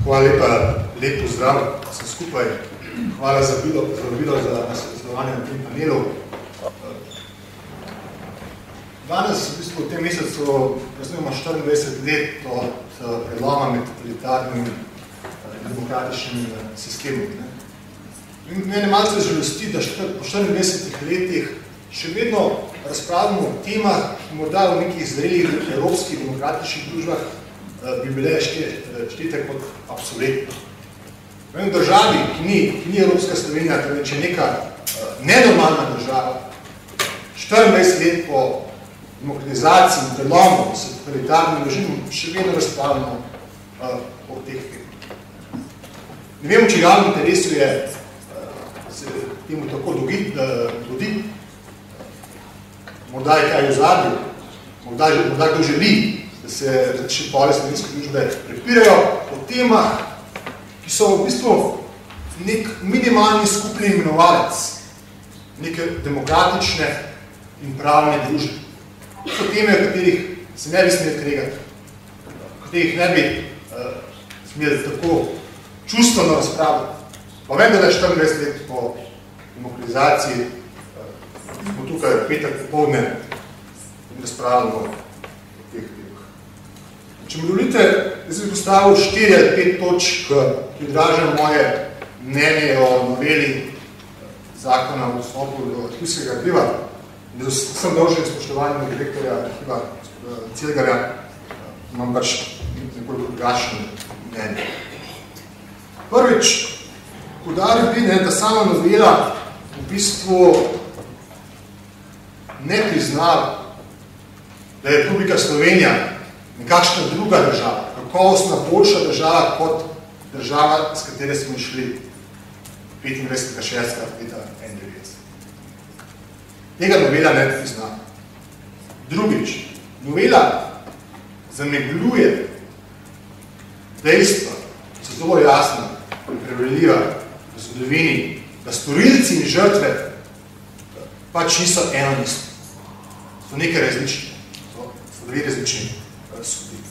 Hvala lepa, lep pozdrav vsem skupaj. Hvala za vabilo za sodelovanje na tem panelu. Danes, v bistvu, v tem mesecu praznujemo 24 let od preloma med totalitarnim in demokratičnim sistemom. Mene malce žalosti, da po 24 letih še vedno razpravljamo o temah, ki morda v nekih zrelih evropskih demokratičnih družbah bi bile štete kot obsoletno. V državi, ki ni Evropska Slovenija, temveč je neka nenormalna država, 24 let po demokratizaciji in prelomu s totalitarnim režimom še vedno razpravljamo o teh temah. Ne vem, če javnem interesu je se temu tako dogodi, morda je kaj v zadnju, morda kdo želi, da se različne pole slovenske družbe prepirajo o temah, ki so v bistvu nek minimalni skupni imenovalec neke demokratične in pravne družbe. To so teme, o katerih se ne bi smeli kregati, o katerih ne bi smeli tako čustveno razpravljati. Pa vendar je 24 let po demokratizaciji, smo tukaj petek popoldne in razpravljamo o teh temah. Če mi dovolite, jaz bi postavil 4 ali 5 točk, ki odražajo moje mnenje o noveli zakona o vstopu do arhivskega arhiva. Sem dolžen spoštovanjem direktorja arhiva Celgarja, imam pač nekoliko drugačno mnenje. Prvič, poudarim bi, da sama novela v bistvu ne priznava, da je Republika Slovenija nekakšna druga država, kakovostna, boljša država kot država, s katere smo išli 25.6. leta 1991. Tega novela ne priznava. Drugič, novela zamegljuje dejstva, ki so zelo jasna in preveljiva v zgodovini, da storilci in žrtve pač niso eno isto. So nekaj različne. So dve različni skupini.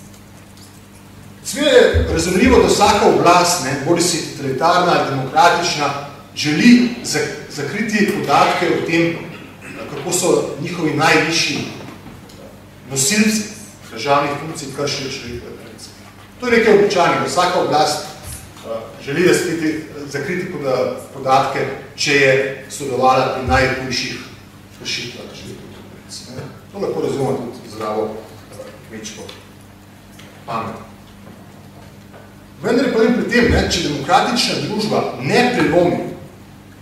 Seveda je razumljivo, da vsaka oblast, bodi si totalitarna ali demokratična, želi zakriti podatke o tem, kako so njihovi najvišji nosilci državnih funkcij kršili človekove pravice. To je nekaj običajnega. Vsaka oblast želi zakriti podatke, če je sodelovala pri najhujših kršitvah človekovih pravic. To lahko razumemo tudi zdravo kmečko pamet. Vendar je pa pri tem, če demokratična družba ne prelomi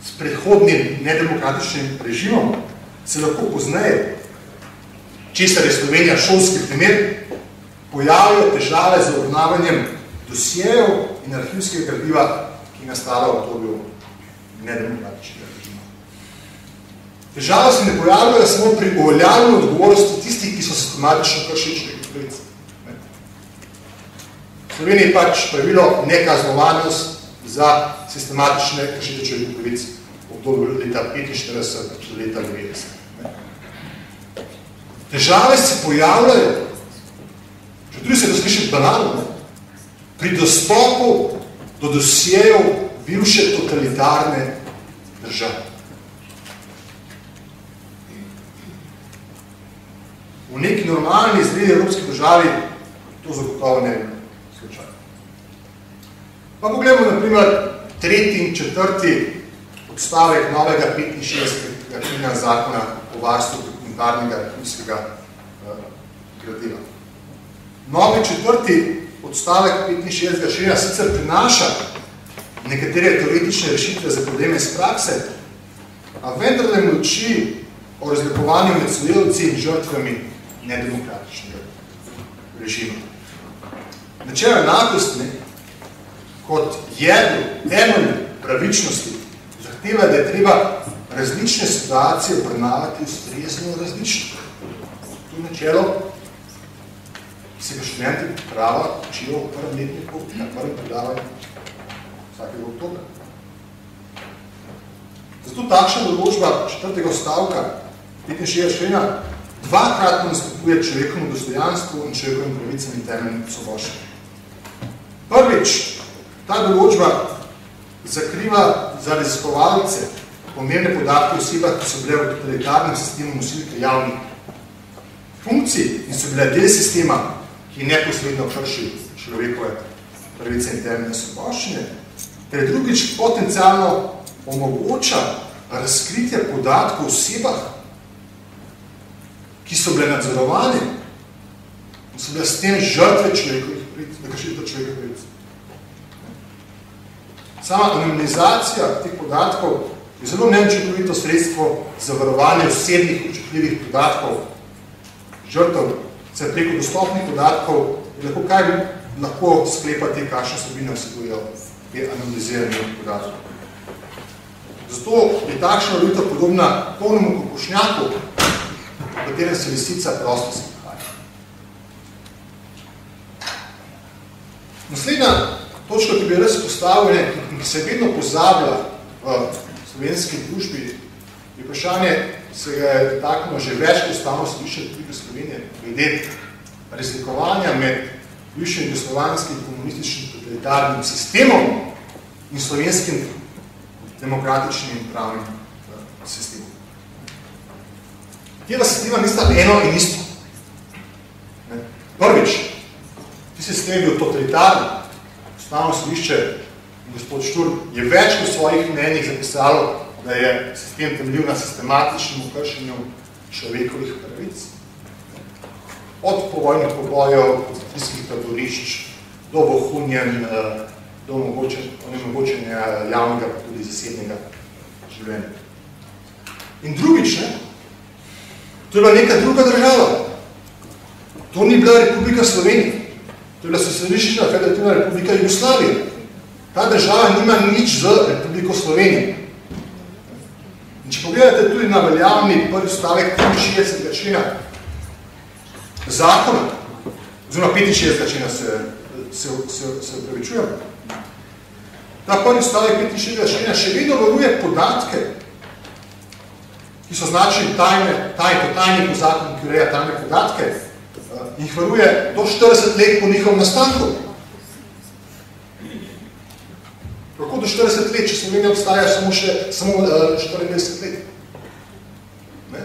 s predhodnim nedemokratičnim režimom, se lahko pozneje, česar je Slovenija šolski primer, pojavijo težave z obravnavanjem dosjejev in arhivskega gradiva, ki nastala v obdobju nedemokratičnega režima. Težave se ne pojavljajo samo pri uveljavljanju odgovornosti tistih, ki so sistematično kršili človekovih pravic. V Sloveniji je pač pravilo nekaznovanost za sistematične kršitve človekovih pravic v obdobju leta 45 do leta 90. Težave se pojavljajo, že tudi se to sliši banalno, pri dostopu do dosjejev bivše totalitarne države. V neki normalni zreli evropski državi to zagotovo ne bi slučajno. Pa pogledamo, na primer, 3. in 4. odstavek novega 65. zakona o varstvu dokumentarnega arhivskega gradiva. Novi 4. odstavek 65. člena sicer prinaša nekatere teoretične rešitve za probleme iz prakse, a vendarle molči o razlikovanju med sodelavci in žrtvami nedemokratičnega režima. Načelo enakosti kot jedro temeljne pravičnosti zahteva, da je treba različne situacije obravnavati ustrezno različno. To načelo se ga študenti prava učijo v prvem letniku na prvem predavanju vsakega oktobra. Zato takšna določba 4. odstavka 65. člena dvakratno nastopuje človekovemu dostojanstvu in človekovim pravicam in temeljnim svoboščinam. Prvič, Ta določba zakriva za raziskovalce pomembne podatke o osebah, ki so bile v totalitarnem sistemu nosilke javnih funkcij in so bile del sistema, ki je neposredno kršil človekove pravice in temeljne svoboščine, ter drugič potencialno omogoča razkritje podatkov o osebah, ki so bile nadzorovane in so bile s tem žrtve človekovih pravic, da kršitev človekovih pravic. Sama anonimizacija teh podatkov je zelo neučinkovito sredstvo za varovanje osebnih občutljivih podatkov žrtev, se preko dostopnih podatkov lahko sklepati, kakšne vsebine vsebujejo te anonimizirane podatke. Zato je takšna ureditev podobna polnemu kokošnjaku, v katerem se lisica prosto sprehaja. Naslednja točka, ki bi res postavljena in ki se vedno pozablja v slovenski družbi, je vprašanje, se ga je dotaknilo že več Ustavno sodišče Republike Slovenije, glede razlikovanja med bivšim jugoslovanskim komunističnim totalitarnim sistemom in slovenskim demokratičnim in pravnim sistemom. Tega sistema nista eno in isto. Prvič, ti sistem je bil totalitarni. Ustavno sodišče in gospod Šturm je več v svojih mnenjih zapisalo, da je sistem temeljil na sistematičnem kršenju človekovih pravic. Od povojnih pobojev, koncentracijskih taborišč, do vohunjen, do onemogočenja javnega, pa tudi zasebnega življenja. In drugič, to je bila neka druga država. To ni bila Republika Slovenija. To je bila Socialistična federativna republika Jugoslavija. Ta država nima nič z Republiko Slovenijo. In če pogledate tudi na veljavni prvi stavek 65. člena zakona, oziroma 65. člena se upravičujem, ta prvi stavek 65. člena še vedno varuje podatke, ki so označeni po tajniku zakonu, ki ureja tajne podatke, in jih varuje do 40 let po njihovem nastanku. Kako do 40 let, če Slovenija obstaja samo 24 let? Ne?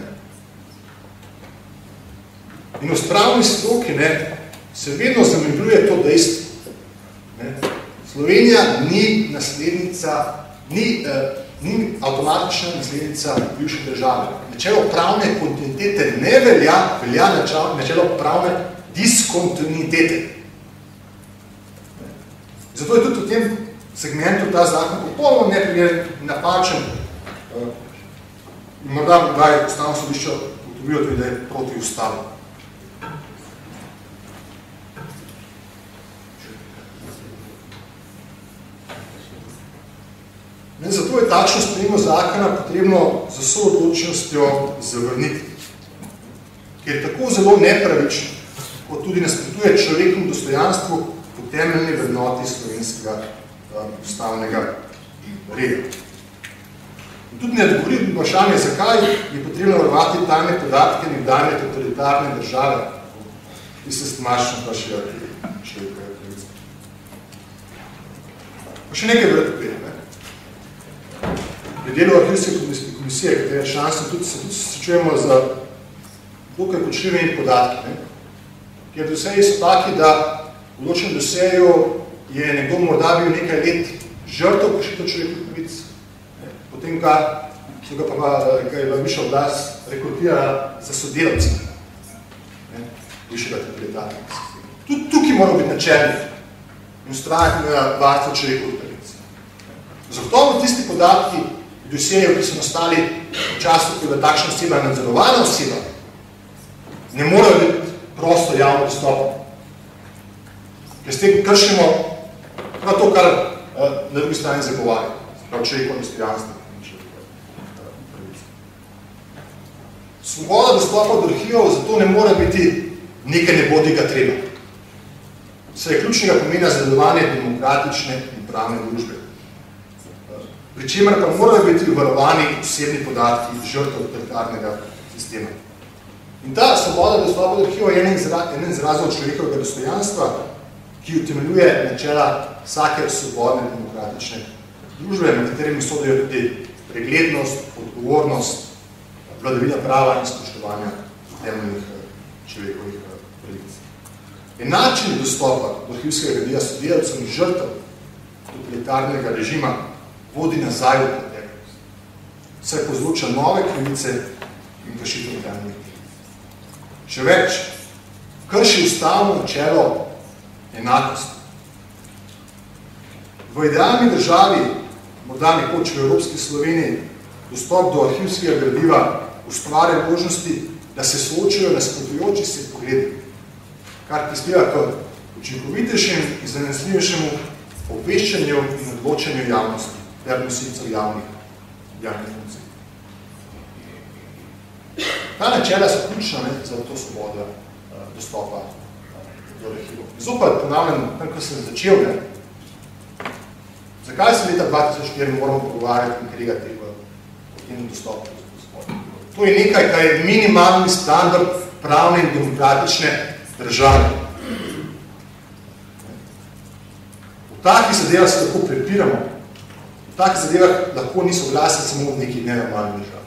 In v spravni stroki se vedno zamegljuje to dejstvo. Slovenija ni naslednica, ni avtomatična naslednica bivše države. Načelo pravne kontinuitete ne velja načelo pravne diskontinuitete. Zato je tudi v tem segmentu ta zakon popolnoma neprimeren in napačen. Morda je Ustavno sodišče ugotovilo tudi, da je protiustavno. Zato je takšno sprejemo zakona potrebno z vso odločnostjo zavrniti, ker je tako zelo nepravično, kot tudi nasprotuje človekovemu dostojanstvu po temeljni vrednoti slovenskega ustavnega reda. In tudi ne odgovori vprašanje, zakaj je potrebno varovati tajne podatke nekdanje totalitarne države, ki se sistematično kršijo človekove pravice. Pa še nekaj bi rad povedal. Pri delu arhivske komisije, katere članstvo tudi se srečujemo z dokaj kočljivimi podatki, ker doseji so taki, da v določenem doseju je nekdo morda bil nekaj let žrtev kršitev človekovih pravic, potem ga je višja oblast rekrutirala za sodelavce višjega totalitarnega sistema. Tudi tukaj moramo biti načelni in ustrajati na varstvo človekovih pravic. Zagotovo tisti podatki dosejev, ki so nastali v času, ko je takšna oseba nadzorovana oseba, ne morajo biti prosto javno dostopni. Ker s tem kršimo prav to, kar na drugi strani zagovarja, prav človekovo dostojanstvo in človekove pravice. Svoboda dostopa do arhivov zato ne more biti nekaj nebodiga treba. Vse je ključnega pomena za delovanje demokratične in pravne družbe. Pri čemer pa morajo biti varovani osebni podatki žrtev totalitarnega sistema. In ta svoboda dostopa do arhivov je eden izrazov človekovega dostojanstva ki utemeljuje načela vsake svobodne demokratične družbe, med katerimi sodijo tudi preglednost, odgovornost, vladavina prava in spoštovanja temeljnih človekovih pravic. Način dostopa do arhivskega gradiva sodelavcev in žrtev totalitarnega režima vodi nazaj v preteklost, saj povzroča nove krivice in kršitev temeljnih pravic. Še več, krši ustavno načelo enakosti. V idealni državi, morda nekoč v Evropski Sloveniji, dostop do arhivskega gradiva ustvarja možnosti, da se soočajo nasprotujoči se pogledi, kar prispeva k učinkovitejšemu in zanesljivejšemu obveščanju in odločanju javnosti ter nosilcev javnih funkcij. Ta načela so ključna za to svobodo dostopa do arhivov. Zopet ponavljam, ko sem začel, zakaj se leta 2004 moramo pogovarjati in kregati v tem dostopu do svobodo? To je nekaj, kar je minimalni standard pravne in demokratične države. V takih zadevah se lahko prepiramo, v takih zadevah lahko niso glasili samo v nekih nenormalnih državah.